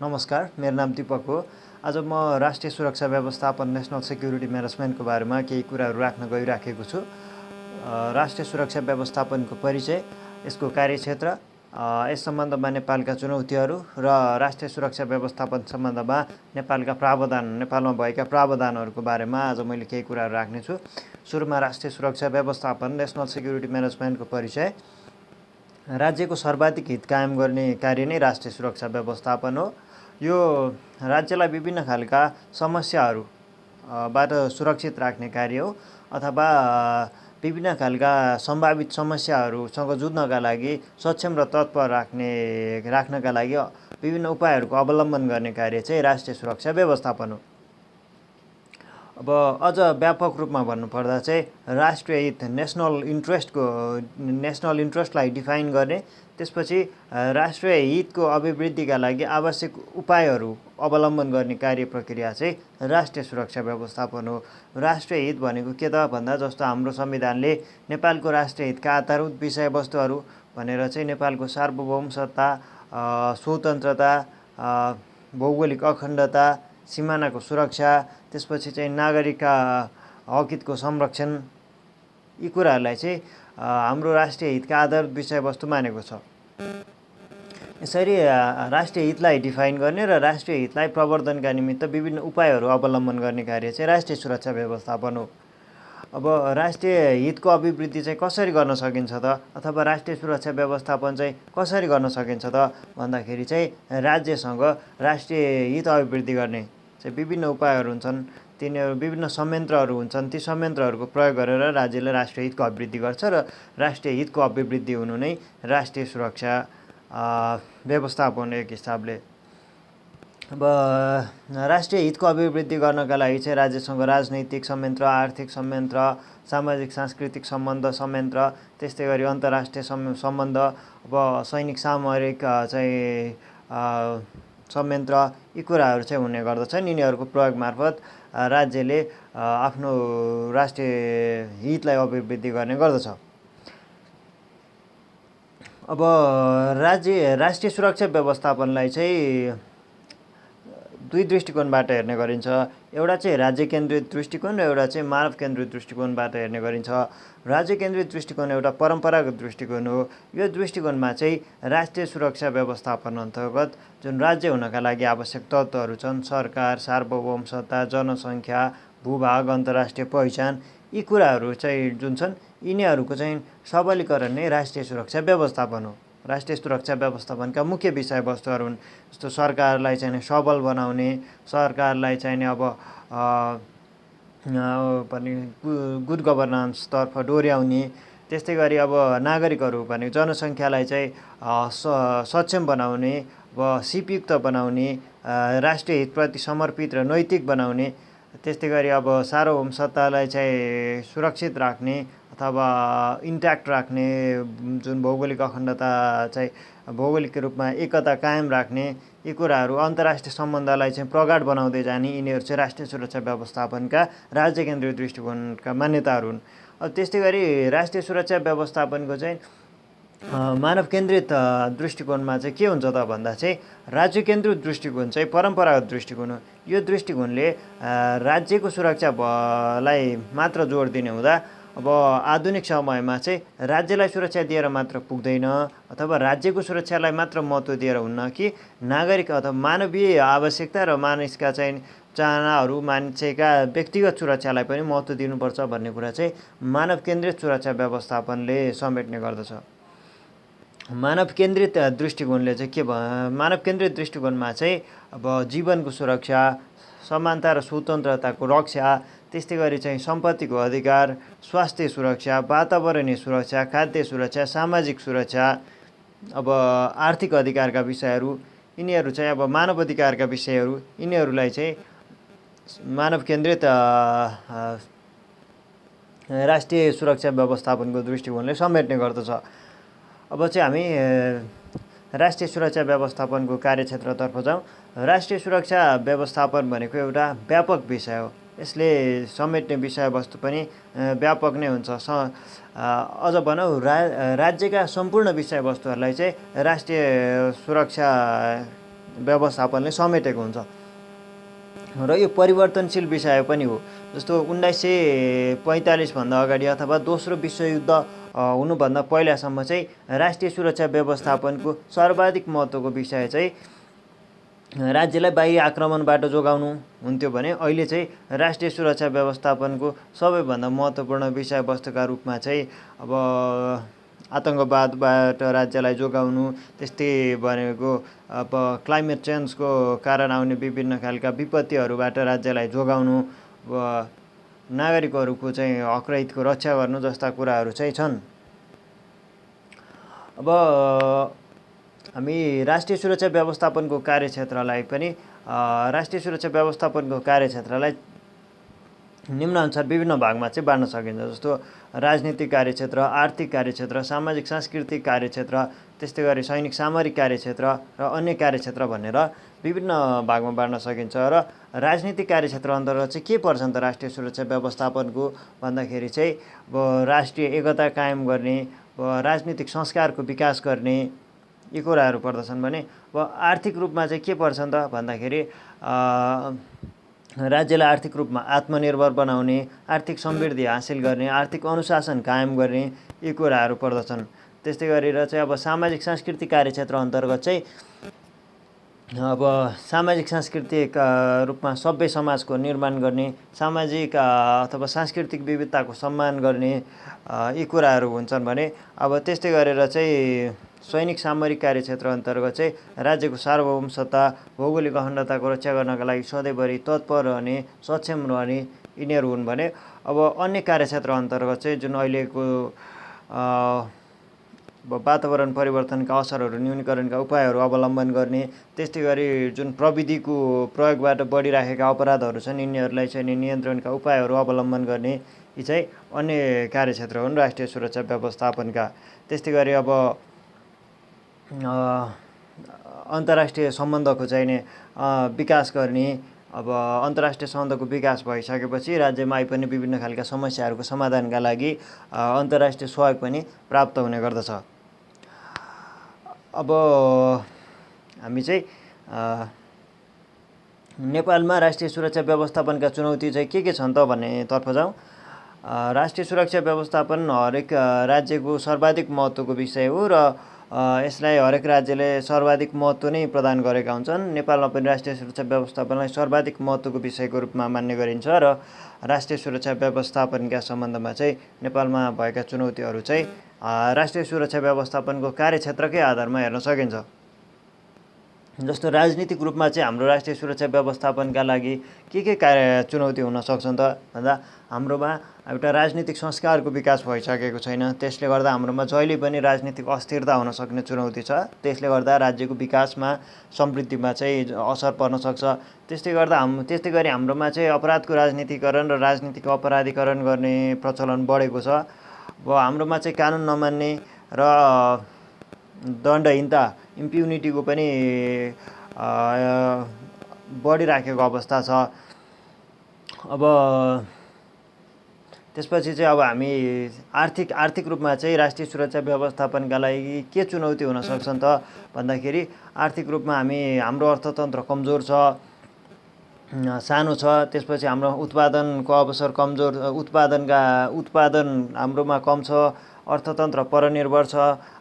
नमस्कार, मेरो नाम दीपक हो। आज म राष्ट्रिय सुरक्षा व्यवस्थापन नेशनल सेक्युरिटी म्यानेजमेन्टको बारेमा केही कुराहरू राख्न गइराखेको छु। राष्ट्रिय सुरक्षा व्यवस्थापनको परिचय, यसको कार्यक्षेत्र, यस सम्बन्धमा नेपालका चुनौतीहरू र राष्ट्रिय सुरक्षा व्यवस्थापन सम्बन्धमा नेपालमा भएका प्रावधानहरूको बारेमा आज मैले केही कुराहरू राख्नेछु। सुरुमा राष्ट्रिय सुरक्षा व्यवस्थापन नेशनल सेक्युरिटी म्यानेजमेन्टको परिचय। राज्यको सर्वाधिक हित कायम गर्ने कार्य नै राष्ट्रिय सुरक्षा व्यवस्थापन हो। यो राज्यलाई विभिन्न खालका समस्याहरूबाट सुरक्षित राख्ने कार्य हो अथवा विभिन्न खालका सम्भावित समस्याहरूसँग जुझ्नका लागि सक्षम र तत्पर राख्नका लागि विभिन्न उपायहरूको अवलम्बन गर्ने कार्य चाहिँ राष्ट्रिय सुरक्षा व्यवस्थापन हो। अब अझ व्यापक रूपमा भन्नुपर्दा चाहिँ राष्ट्रिय हित नेसनल इन्ट्रेस्टलाई डिफाइन गर्ने, त्यसपछि राष्ट्रिय हितको अभिवृद्धिका लागि आवश्यक उपायहरू अवलम्बन गर्ने कार्य प्रक्रिया चाहिँ राष्ट्रिय सुरक्षा व्यवस्थापन हो। राष्ट्रिय हित भनेको के त भन्दा जस्तो हाम्रो संविधानले नेपालको राष्ट्रिय हितका आधारभूत विषयवस्तुहरू भनेर चाहिँ नेपालको सार्वभौमसत्ता, स्वतन्त्रता, भौगोलिक अखण्डता, सिमानाको सुरक्षा, त्यसपछि चाहिँ नागरिकका हकहितको संरक्षण, यी कुराहरूलाई चाहिँ हाम्रो राष्ट्रिय हितका आधारभूत विषयवस्तु मानेको छ। यसरी राष्ट्रिय हितलाई डिफाइन गर्ने र राष्ट्रिय हितलाई प्रवर्धनका निमित्त विभिन्न उपायहरू अवलम्बन गर्ने कार्य चाहिँ राष्ट्रिय सुरक्षा व्यवस्थापन हो। अब राष्ट्रिय हितको अभिवृद्धि चाहिँ कसरी गर्न सकिन्छ त, अथवा राष्ट्रिय सुरक्षा व्यवस्थापन चाहिँ कसरी गर्न सकिन्छ त भन्दाखेरि चाहिँ राज्यसँग राष्ट्रिय हित अभिवृद्धि गर्ने चाहिँ विभिन्न उपायहरू हुन्छन्। तिनीहरू विभिन्न संयन्त्रहरू हुन्छन्। ती संयन्त्रहरूको प्रयोग गरेर राज्यले राष्ट्रिय हितको अभिवृद्धि गर्छ र राष्ट्रिय हितको अभिवृद्धि हुनु नै राष्ट्रिय सुरक्षा व्यवस्थापन एक हिसाबले। अब राष्ट्रिय हितको अभिवृद्धि गर्नका लागि चाहिँ राज्यसँग राजनैतिक संयन्त्र, आर्थिक संयन्त्र, सामाजिक सांस्कृतिक संयन्त्र, त्यस्तै गरी अन्तर्राष्ट्रिय सम्बन्ध, अब सैनिक सामरिक चाहिँ संयन्त्र, यी कुराहरू चाहिँ हुने गर्दछन्। यिनीहरूको प्रयोग मार्फत राज्यले आफ्नो राष्ट्रिय हितलाई अभिवृद्धि गर्ने गर्दछ। अब राष्ट्रिय सुरक्षा व्यवस्थापनलाई चाहिँ दुई दृष्टिकोणबाट हेर्ने गरिन्छ। एउटा चाहिँ राज्य केन्द्रित दृष्टिकोण र एउटा चाहिँ मानव केन्द्रित दृष्टिकोणबाट हेर्ने गरिन्छ। राज्य केन्द्रित दृष्टिकोण एउटा परम्परागत दृष्टिकोण हो। यो दृष्टिकोणमा चाहिँ राष्ट्रिय सुरक्षा व्यवस्थापन अन्तर्गत जुन राज्य हुनका लागि आवश्यक तत्त्वहरू छन्, सरकार, सार्वभौमसत्ता, जनसङ्ख्या, भूभाग, अन्तर्राष्ट्रिय पहिचान, यी कुराहरू चाहिँ जुन छन् यिनीहरूको चाहिँ सबलीकरण नै राष्ट्रिय सुरक्षा व्यवस्थापन हो। राष्ट्रिय सुरक्षा व्यवस्थापनका मुख्य विषयवस्तुहरू हुन् जस्तो सरकारलाई चाहिँ सबल बनाउने, सरकारलाई चाहिँ अब गुड गभर्नेन्सतर्फ डोर्याउने, त्यस्तै गरी अब नागरिकहरू भने जनसङ्ख्यालाई चाहिँ सक्षम बनाउने, अब सिपयुक्त बनाउने, राष्ट्रिय हितप्रति समर्पित र नैतिक बनाउने, त्यस्तै गरी अब सार्वभौमसत्तालाई चाहिँ सुरक्षित राख्ने अथवा इन्ट्याक्ट राख्ने, जुन भौगोलिक अखण्डता चाहिँ भौगोलिक रूपमा एकता कायम राख्ने, यी कुराहरू अन्तर्राष्ट्रिय सम्बन्धलाई चाहिँ प्रगाढ बनाउँदै जाने, यिनीहरू चाहिँ राष्ट्रिय सुरक्षा व्यवस्थापनका राज्य केन्द्रित दृष्टिकोणका मान्यताहरू हुन्। त्यस्तै गरी राष्ट्रिय सुरक्षा व्यवस्थापनको चाहिँ मानव केन्द्रित दृष्टिकोणमा चाहिँ के हुन्छ त भन्दा चाहिँ राज्य केन्द्रित दृष्टिकोण चाहिँ परम्परागत दृष्टिकोण हो। यो दृष्टिकोणले राज्यको सुरक्षालाई मात्र जोड दिने हुँदा अब आधुनिक समयमा चाहिँ राज्यलाई सुरक्षा दिएर मात्र पुग्दैन अथवा राज्यको सुरक्षालाई मात्र महत्त्व दिएर हुन्न कि नागरिक अथवा मानवीय आवश्यकता र मानिसका चाहिँ चाहनाहरू, मान्छेका व्यक्तिगत सुरक्षालाई पनि महत्त्व दिनुपर्छ भन्ने कुरा चाहिँ मानव केन्द्रित सुरक्षा व्यवस्थापनले समेट्ने गर्दछ। मानव केन्द्रित दृष्टिकोणले चाहिँ के मानव केन्द्रित दृष्टिकोणमा चाहिँ अब जीवनको सुरक्षा, समानता र स्वतन्त्रताको रक्षा, त्यस्तै गरी चाहिँ सम्पत्तिको अधिकार, स्वास्थ्य सुरक्षा, वातावरणीय सुरक्षा, खाद्य सुरक्षा, सामाजिक सुरक्षा, अब आर्थिक अधिकारका विषयहरू, यिनीहरू चाहिँ अब मानव अधिकारका विषयहरू, यिनीहरूलाई चाहिँ मानव केन्द्रित राष्ट्रिय सुरक्षा व्यवस्थापनको दृष्टिकोणले समेट्ने गर्दछ। अब चाहिँ हामी राष्ट्रिय सुरक्षा व्यवस्थापनको कार्यक्षेत्रतर्फ जाउँ। राष्ट्रिय सुरक्षा व्यवस्थापन भनेको एउटा व्यापक विषय हो। यसले समेट्ने विषयवस्तु पनि व्यापक नै हुन्छ। अझ भनौँ राज्यका सम्पूर्ण विषयवस्तुहरूलाई चाहिँ राष्ट्रिय सुरक्षा व्यवस्थापनले समेटेको हुन्छ र यो परिवर्तनशील विषय पनि हो। जस्तो 1945 भन्दा अगाडि अथवा दोस्रो विश्वयुद्ध हुनुभन्दा पहिलासम्म चाहिँ राष्ट्रिय सुरक्षा व्यवस्थापनको सर्वाधिक महत्त्वको विषय चाहिँ राज्यलाई बाह्य आक्रमणबाट जोगाउनु हुन्थ्यो भने अहिले चाहिँ राष्ट्रिय सुरक्षा व्यवस्थापनको सबैभन्दा महत्त्वपूर्ण विषयवस्तुका रूपमा चाहिँ अब आतङ्कवादबाट राज्यलाई जोगाउनु, त्यस्तै भनेको अब क्लाइमेट चेन्जको कारण आउने विभिन्न खालका विपत्तिहरूबाट राज्यलाई जोगाउनु, नागरिकहरूको चाहिँ हकहितको रक्षा गर्नु जस्ता कुराहरू चाहिँ छन्। अब हामी राष्ट्रिय सुरक्षा व्यवस्थापनको कार्यक्षेत्रलाई निम्नानुसार विभिन्न भागमा चाहिँ बाँड्न सकिन्छ। जस्तो राजनीतिक कार्यक्षेत्र, आर्थिक कार्यक्षेत्र, सामाजिक सांस्कृतिक कार्यक्षेत्र, त्यस्तै गरी सैनिक सामरिक कार्यक्षेत्र र अन्य कार्यक्षेत्र भनेर विभिन्न भागमा बाँड्न सकिन्छ। र राजनीतिक कार्यक्षेत्र अन्तर्गत चाहिँ के पर्छ त राष्ट्रिय सुरक्षा व्यवस्थापनको भन्दाखेरि चाहिँ अब राष्ट्रिय एकता कायम गर्ने, राजनीतिक संस्कारको विकास गर्ने यी कुराहरू पर्दछन् भने अब आर्थिक रूपमा चाहिँ के पर्छ त भन्दाखेरि राज्यलाई आर्थिक रूपमा आत्मनिर्भर बनाउने, आर्थिक समृद्धि हासिल गर्ने, आर्थिक अनुशासन कायम गर्ने यी कुराहरू पर्दछन्। त्यस्तै गरेर चाहिँ अब सामाजिक सांस्कृतिक कार्यक्षेत्र अन्तर्गत चाहिँ अब सामाजिक सांस्कृतिक रूपमा सभ्य समाजको निर्माण गर्ने, सामाजिक अथवा सांस्कृतिक विविधताको सम्मान गर्ने यी कुराहरू हुन्छन् भने अब त्यस्तै गरेर चाहिँ सैनिक सामरिक कार्यक्षेत्र अन्तर्गत चाहिँ राज्यको सार्वभौमसत्ता, भौगोलिक अखण्डताको रक्षा गर्नका लागि सधैँभरि तत्पर रहने, सक्षम रहने यिनीहरू हुन् भने अब अन्य कार्यक्षेत्र अन्तर्गत चाहिँ जुन अहिलेको वातावरण परिवर्तनका असरहरू न्यूनीकरणका उपायहरू अवलम्बन गर्ने, त्यस्तै गरी जुन प्रविधिको प्रयोगबाट बढिराखेका अपराधहरू छन् यिनीहरूलाई चाहिँ नियन्त्रणका उपायहरू अवलम्बन गर्ने यी चाहिँ अन्य कार्यक्षेत्र हुन् राष्ट्रिय सुरक्षा व्यवस्थापनका। त्यस्तै गरी अब अन्तर्राष्ट्रिय सम्बन्धको चाहिँ विकास गर्ने, अब अन्तर्राष्ट्रिय सम्बन्धको विकास भइसकेपछि राज्यमा आइपर्ने विभिन्न खालका समस्याहरूको समाधानका लागि अन्तर्राष्ट्रिय सहयोग पनि प्राप्त हुने गर्दछ। अब हामी चाहिँ नेपालमा राष्ट्रिय सुरक्षा व्यवस्थापनका चुनौती चाहिँ के छन् त भन्नेतर्फ जाउँ। राष्ट्रिय सुरक्षा व्यवस्थापन हरेक राज्यको सर्वाधिक महत्त्वको विषय हो र यसलाई हरेक राज्यले सर्वाधिक महत्त्व नै प्रदान गरेका हुन्छन्। नेपालमा पनि राष्ट्रिय सुरक्षा व्यवस्थापनलाई सर्वाधिक महत्त्वको विषयको रूपमा मान्ने गरिन्छ र राष्ट्रिय सुरक्षा व्यवस्थापनका सम्बन्धमा चाहिँ नेपालमा भएका चुनौतीहरू चाहिँ राष्ट्रिय सुरक्षा व्यवस्थापनको कार्यक्षेत्रकै आधारमा हेर्न सकिन्छ। जस्तो राजनीतिक रूपमा चाहिँ हाम्रो राष्ट्रिय सुरक्षा व्यवस्थापनका लागि के चुनौती हुन सक्छन् त भन्दा हाम्रोमा एउटा राजनीतिक संस्कारको विकास भइसकेको छैन। त्यसले गर्दा हाम्रोमा जहिले पनि राजनीतिक अस्थिरता हुन सक्ने चुनौती छ। त्यसले गर्दा राज्यको विकासमा समृद्धिमा चाहिँ असर पर्न सक्छ। त्यस्तै गरी हाम्रोमा चाहिँ अपराधको राजनीतिकरण र राजनीतिक अपराधीकरण गर्ने प्रचलन बढेको छ। अब हाम्रोमा चाहिँ कानुन नमान्ने र दण्डहीनता इम्प्युनिटीको पनि बढिराखेको अवस्था छ। अब त्यसपछि चाहिँ अब हामी आर्थिक रूपमा चाहिँ राष्ट्रिय सुरक्षा व्यवस्थापनका लागि के चुनौती हुन सक्छन् त भन्दाखेरि आर्थिक रूपमा हाम्रो अर्थतन्त्र कमजोर छ, सानो छ। त्यसपछि हाम्रो उत्पादनको अवसर कमजोर, उत्पादन हाम्रोमा कम छ, अर्थतन्त्र परनिर्भर छ।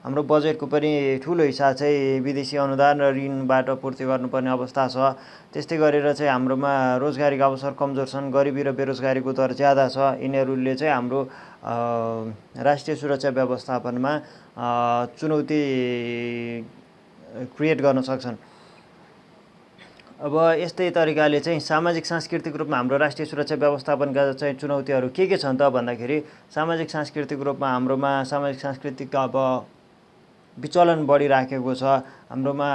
हाम्रो बजेटको पनि ठुलो हिस्सा चाहिँ विदेशी अनुदान र ऋणबाट पूर्ति गर्नुपर्ने अवस्था छ। त्यस्तै गरेर चाहिँ हाम्रोमा रोजगारीका अवसर कमजोर छन्, गरिबी र बेरोजगारीको दर ज्यादा छ। यिनीहरूले चाहिँ हाम्रो राष्ट्रिय सुरक्षा व्यवस्थापनमा चुनौती क्रिएट गर्न सक्छन्। अब यस्तै तरिकाले चाहिँ सामाजिक सांस्कृतिक रूपमा हाम्रो राष्ट्रिय सुरक्षा व्यवस्थापनका चाहिँ चुनौतीहरू के छन् त भन्दाखेरि सामाजिक सांस्कृतिक रूपमा हाम्रोमा सामाजिक सांस्कृतिक अब विचलन बढिराखेको छ। हाम्रोमा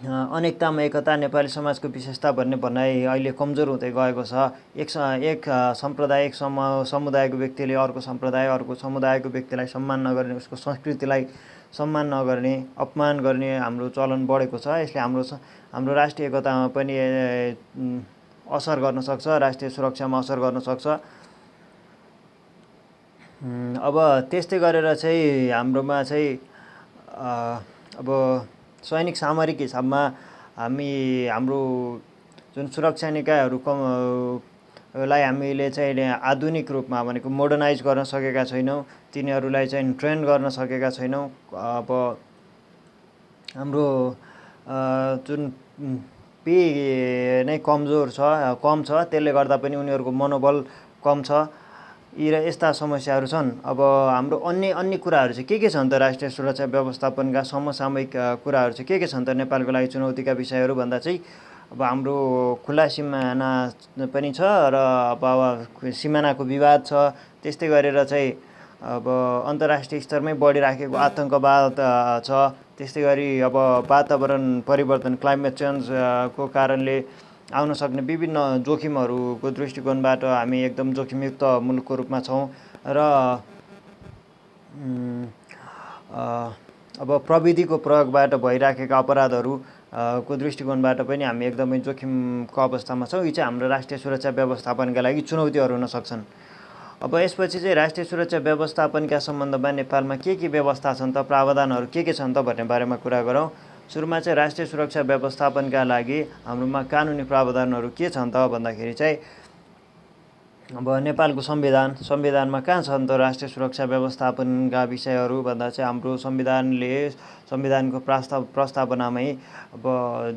अनेकतामा एकता, नेपाली समाजको विशेषता भन्ने भनाइ अहिले कमजोर हुँदै गएको छ। एक सम्प्रदाय, एक समुदायको व्यक्तिले अर्को सम्प्रदाय, अर्को समुदायको व्यक्तिलाई सम्मान नगर्ने, उसको संस्कृतिलाई सम्मान नगर्ने, अपमान गर्ने हाम्रो चलन बढेको छ। यसले हाम्रो राष्ट्रिय एकतामा पनि असर गर्न सक्छ, राष्ट्रिय सुरक्षामा असर गर्न सक्छ। अब त्यस्तै गरेर चाहिँ हाम्रोमा चाहिँ अब सैनिक सामरिक हिसाबमा हाम्रो जुन सुरक्षा निकायहरू लाई हामीले चाहिँ आधुनिक रूपमा भनेको मोडर्नाइज गर्न सकेका छैनौँ, तिनीहरूलाई चाहिँ ट्रेन गर्न सकेका छैनौँ। अब हाम्रो जुन पे नै कम छ, त्यसले गर्दा पनि उनीहरूको मनोबल कम छ। यी र यस्ता समस्याहरू छन्। अब हाम्रो अन्य कुराहरू चाहिँ के छन् त राष्ट्रिय सुरक्षा व्यवस्थापनका समसामयिक कुराहरू चाहिँ के छन् त नेपालको लागि चुनौतीका विषयहरू भन्दा चाहिँ अब हाम्रो खुला सिमाना पनि छ र अब सिमानाको विवाद छ। त्यस्तै गरेर चाहिँ अब अन्तर्राष्ट्रिय स्तरमै बढिराखेको आतङ्कवाद छ। त्यस्तै गरी अब वातावरण परिवर्तन क्लाइमेट चेन्जको कारणले आउन सक्ने विभिन्न जोखिमहरूको दृष्टिकोणबाट हामी एकदम जोखिमयुक्त मुलुकको रूपमा छौँ र अब प्रविधिको प्रयोगबाट भइराखेका अपराधहरू को दृष्टिकोणबाट पनि हामी एकदमै जोखिमको अवस्थामा छौँ। यी चाहिँ हाम्रो राष्ट्रिय सुरक्षा व्यवस्थापनका लागि चुनौतीहरू हुन सक्छन्। अब यसपछि चाहिँ राष्ट्रिय सुरक्षा व्यवस्थापनका सम्बन्धमा नेपालमा के व्यवस्था छन् त, प्रावधानहरू के छन् त भन्ने बारेमा कुरा गरौँ। सुरुमा चाहिँ राष्ट्रिय सुरक्षा व्यवस्थापनका लागि हाम्रोमा कानुनी प्रावधानहरू के छन् त भन्दाखेरि चाहिँ अब नेपालको संविधानमा कहाँ छन् त राष्ट्रिय सुरक्षा व्यवस्थापनका विषयहरू भन्दा चाहिँ हाम्रो संविधानको प्रस्तावनामै अब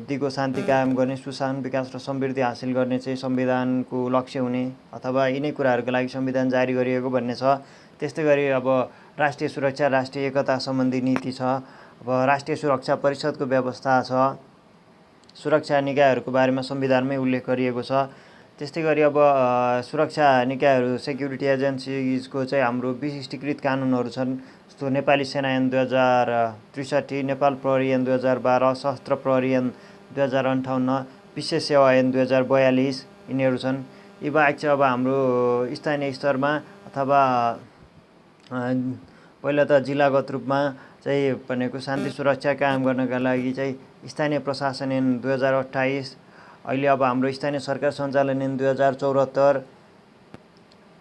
दिगो शान्ति कायम गर्ने, सुशासन, विकास र समृद्धि हासिल गर्ने चाहिँ संविधानको लक्ष्य हुने अथवा यिनै कुराहरूको लागि संविधान जारी गरिएको भन्ने छ। त्यस्तै गरी अब राष्ट्रिय सुरक्षा, राष्ट्रिय एकता सम्बन्धी नीति छ। अब राष्ट्रिय सुरक्षा परिषदको व्यवस्था छ। सुरक्षा निकायहरूको बारेमा संविधानमै उल्लेख गरिएको छ। त्यस्तै गरी अब सुरक्षा निकायहरू, सेक्युरिटी एजेन्सिजको चाहिँ हाम्रो विशिष्टीकृत कानुनहरू छन्। जस्तो नेपाली सेना ऐन 2063, नेपाल प्रहरी ऐन 2012, सशस्त्र प्रहरी ऐन 2058, विशेष सेवा ऐन 2042 यिनीहरू छन्। यी बाहेक चाहिँ अब हाम्रो स्थानीय स्तरमा अथवा पहिला त जिल्लागत रूपमा चाहिँ भनेको शान्ति सुरक्षा कायम गर्नका लागि चाहिँ स्थानीय प्रशासन ऐन 2028, अहिले अब हाम्रो स्थानीय सरकार सञ्चालन ऐन 2074,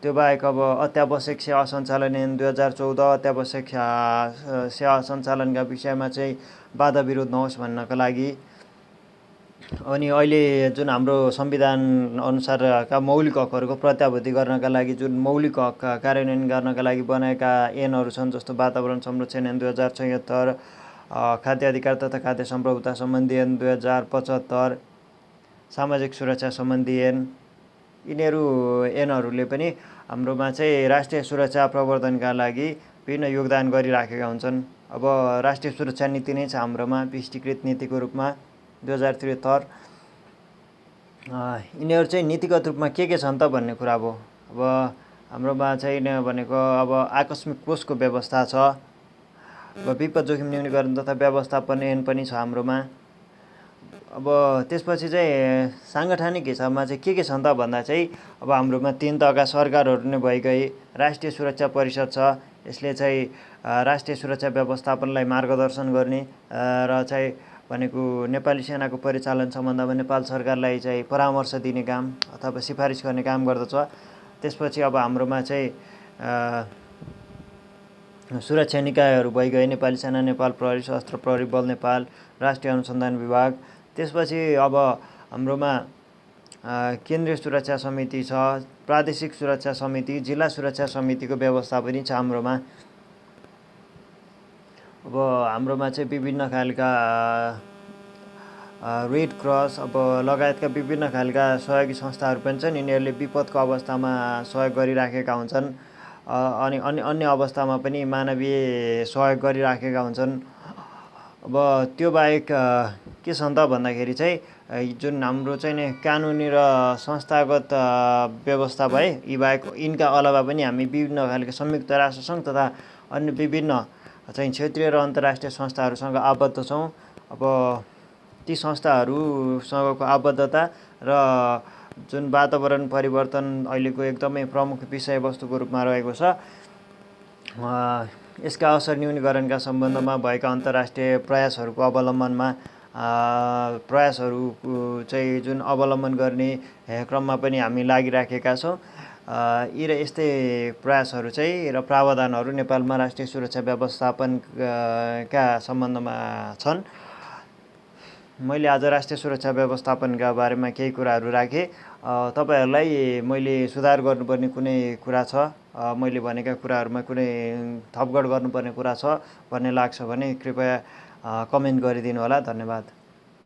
त्यो बाहेक अब अत्यावश्यक सेवा सञ्चालन ऐन 2014, अत्यावश्यक सेवा सञ्चालनका विषयमा चाहिँ बाधा विरोध नहोस् भन्नका लागि। अनि अहिले जुन हाम्रो संविधान अनुसारका मौलिक हकहरूको प्रत्याभूति गर्नका लागि जुन मौलिक हक कार्यान्वयन गर्नका लागि बनाएका ऐनहरू छन्, जस्तो वातावरण संरक्षण ऐन 2076, खाद्य अधिकार तथा खाद्य सम्प्रभुता सम्बन्धी ऐन 2075, सामाजिक सुरक्षा सम्बन्धी ऐन, यिनीहरू ऐनहरूले पनि हाम्रोमा चाहिँ राष्ट्रिय सुरक्षा प्रवर्धनका लागि विभिन्न योगदान गरिराखेका हुन्छन्। अब राष्ट्रिय सुरक्षा नीति नै छ हाम्रोमा विशिष्टीकृत नीतिको रूपमा 2073। यिनीहरू चाहिँ नीतिगत रूपमा के छन् त भन्ने कुरा हो। अब हाम्रोमा चाहिँ भनेको अब आकस्मिक कोषको व्यवस्था छ। अब विपद जोखिम न्यूनीकरण तथा व्यवस्थापन ऐन पनि छ हाम्रोमा। अब त्यसपछि चाहिँ साङ्गठनिक हिसाबमा चाहिँ के छन् त भन्दा चाहिँ अब हाम्रोमा 3 तहका सरकारहरू नै भइगए। राष्ट्रिय सुरक्षा परिषद छ, यसले चाहिँ राष्ट्रिय सुरक्षा व्यवस्थापनलाई मार्गदर्शन गर्ने र चाहिँ भनेको नेपाली सेनाको परिचालन सम्बन्धमा नेपाल सरकारलाई चाहिँ परामर्श दिने काम अथवा सिफारिस गर्ने काम गर्दछ। त्यसपछि अब हाम्रोमा चाहिँ सुरक्षा निकायहरू भइगए। नेपाली सेना, नेपाल प्रहरी, सशस्त्र प्रहरी बल नेपाल, राष्ट्रिय अनुसन्धान विभाग। त्यसपछि अब हाम्रोमा केन्द्रीय सुरक्षा समिति छ, प्रादेशिक सुरक्षा समिति, जिल्ला सुरक्षा समितिको व्यवस्था पनि छ हाम्रोमा। अब हाम्रोमा चाहिँ विभिन्न खालका रेड क्रस अब लगायतका विभिन्न खालका सहयोगी संस्थाहरू पनि छन्। यिनीहरूले विपदको अवस्थामा सहयोग गरिराखेका हुन्छन् अनि अन्य अवस्थामा पनि मानवीय सहयोग गरिराखेका हुन्छन्। अब त्यो बाहेक के छन् त भन्दाखेरि चाहिँ जुन हाम्रो चाहिँ नि कानुनी र संस्थागत व्यवस्था भए, यी बाहेक यिनका अलावा पनि हामी विभिन्न खालका संयुक्त राष्ट्रसङ्घ तथा अन्य विभिन्न चाहिँ क्षेत्रीय र अन्तर्राष्ट्रिय संस्थाहरूसँग आबद्ध छौँ। अब ती संस्थाहरूसँगको आबद्धता र जुन वातावरण परिवर्तन अहिलेको एकदमै प्रमुख विषयवस्तुको रूपमा रहेको छ, यसका असर न्यूनीकरणका सम्बन्धमा भएका अन्तर्राष्ट्रिय प्रयासहरूको अवलम्बनमा प्रयासहरू चाहिँ जुन अवलम्बन गर्ने क्रममा पनि हामी लागिराखेका छौँ। यी र यस्तै प्रयासहरू चाहिँ र प्रावधानहरू नेपालमा राष्ट्रिय सुरक्षा व्यवस्थापनका सम्बन्धमा छन्। मैले आज राष्ट्रिय सुरक्षा व्यवस्थापनका बारेमा केही कुराहरू राखेँ। तपाईँहरूलाई मैले सुधार गर्नुपर्ने कुनै कुरा छ, मैले भनेका कुराहरूमा कुनै थपगड गर्नुपर्ने कुरा छ भन्ने लाग्छ भने कृपया कमेन्ट गरिदिनु होला। धन्यवाद।